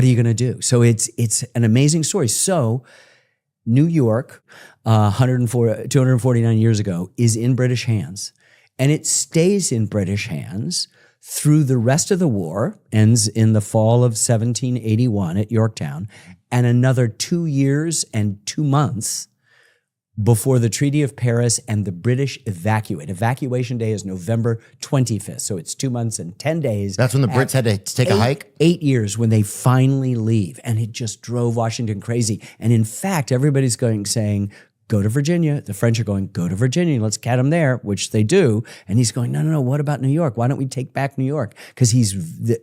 What are you going to do? So it's an amazing story. So New York, 249 years ago, is in British hands, and it stays in British hands through the rest of the war, ends in the fall of 1781 at Yorktown, and another 2 years and 2 months before the Treaty of Paris and the British evacuate. Evacuation day is November 25th, so it's 2 months and 10 days. That's when the Brits had to take a hike? 8 years when they finally leave, and it just drove Washington crazy. And in fact, everybody's saying, go to Virginia. The French are going, go to Virginia. Let's get them there, which they do. And he's going, no. What about New York? Why don't we take back New York? Because he's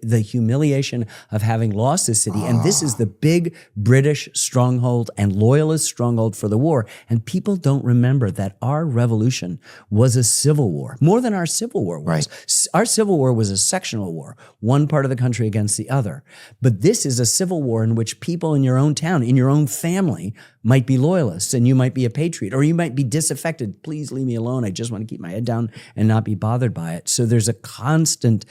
the humiliation of having lost this city. And this is the big British stronghold and loyalist stronghold for the war. And people don't remember that our revolution was a civil war, more than our Civil War was. Right. Our Civil War was a sectional war, one part of the country against the other. But this is a civil war in which people in your own town, in your own family, might be loyalists, and you might be a patriot, or you might be disaffected. Please leave me alone. I just want to keep my head down and not be bothered by it. So there's a constant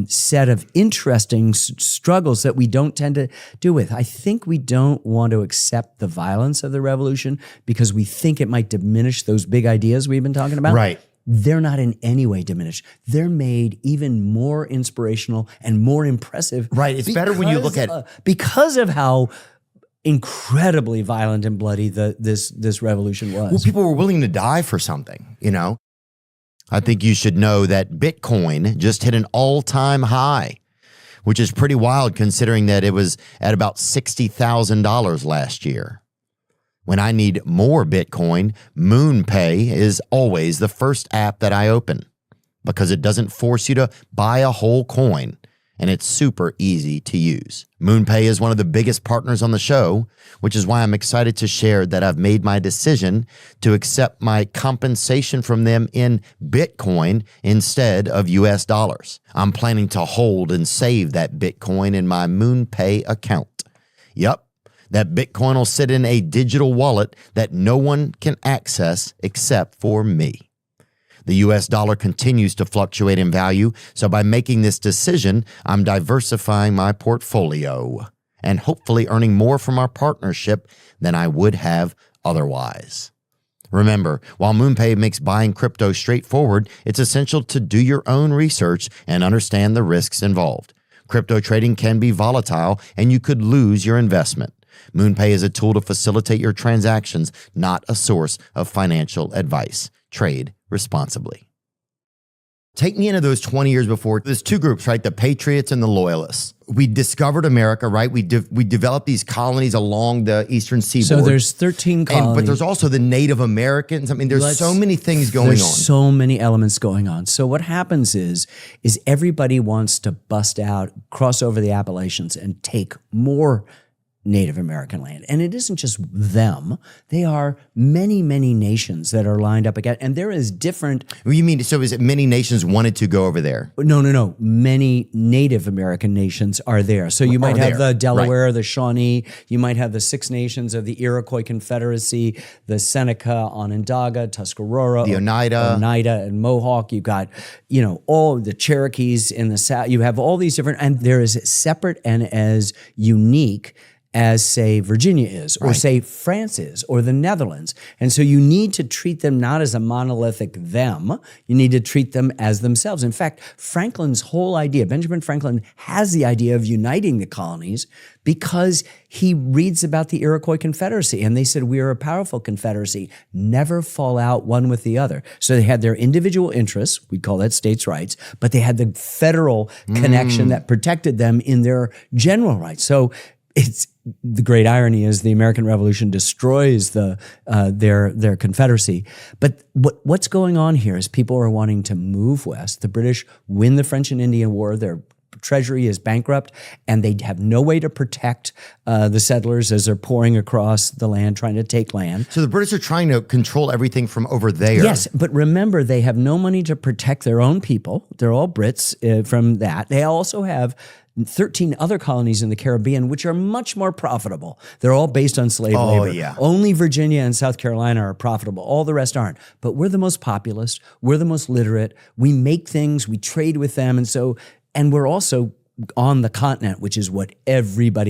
set of interesting struggles that we don't tend to do with. I think we don't want to accept the violence of the revolution because we think it might diminish those big ideas we've been talking about. Right. They're not in any way diminished. They're made even more inspirational and more impressive. Right. It's better when you look at because of how incredibly violent and bloody this revolution was. Well, people were willing to die for something, you know? I think you should know that Bitcoin just hit an all-time high, which is pretty wild considering that it was at about $60,000 last year. When I need more Bitcoin, MoonPay is always the first app that I open because it doesn't force you to buy a whole coin. And it's super easy to use. MoonPay is one of the biggest partners on the show, which is why I'm excited to share that I've made my decision to accept my compensation from them in Bitcoin instead of US dollars. I'm planning to hold and save that Bitcoin in my MoonPay account. Yep, that Bitcoin will sit in a digital wallet that no one can access except for me. The US dollar continues to fluctuate in value, so by making this decision, I'm diversifying my portfolio and hopefully earning more from our partnership than I would have otherwise. Remember, while MoonPay makes buying crypto straightforward, it's essential to do your own research and understand the risks involved. Crypto trading can be volatile, and you could lose your investment. MoonPay is a tool to facilitate your transactions, not a source of financial advice. Trade responsibly. Take me into those 20 years before. There's two groups, right? The Patriots and the Loyalists. We discovered America, right? We developed these colonies along the eastern seaboard. So there's 13 colonies. But there's also the Native Americans. I mean, there's so many things going on. There's so many elements going on. So what happens is everybody wants to bust out, cross over the Appalachians and take more Native American land. And it isn't just them. They are many, many nations that are lined up again. And there is different... You mean, so is it many nations wanted to go over there? No. Many Native American nations are there. So you might have the Delaware, right, the Shawnee. You might have the Six Nations of the Iroquois Confederacy, the Seneca, Onondaga, Tuscarora, the Oneida and Mohawk. You've got, all the Cherokees in the South. You have all these different... And there is separate and as unique as, say, Virginia is, or say France is, or the Netherlands. And so you need to treat them not as a monolithic them, you need to treat them as themselves. In fact, Franklin's whole idea, Benjamin Franklin has the idea of uniting the colonies because he reads about the Iroquois Confederacy, and they said, we are a powerful confederacy, never fall out one with the other. So they had their individual interests, we call that states' rights, but they had the federal connection that protected them in their general rights. So it's the great irony is the American Revolution destroys their confederacy. But what's going on here is people are wanting to move west. The British win the French and Indian War. Their treasury is bankrupt, and they have no way to protect the settlers as they're pouring across the land, trying to take land. So the British are trying to control everything from over there. Yes, but remember, they have no money to protect their own people. They're all Brits from that. They also have 13 other colonies in the Caribbean, which are much more profitable. They're all based on slave labor. Yeah. Only Virginia and South Carolina are profitable. All the rest aren't. But we're the most populous. We're the most literate. We make things. We trade with them. And we're also on the continent, which is what everybody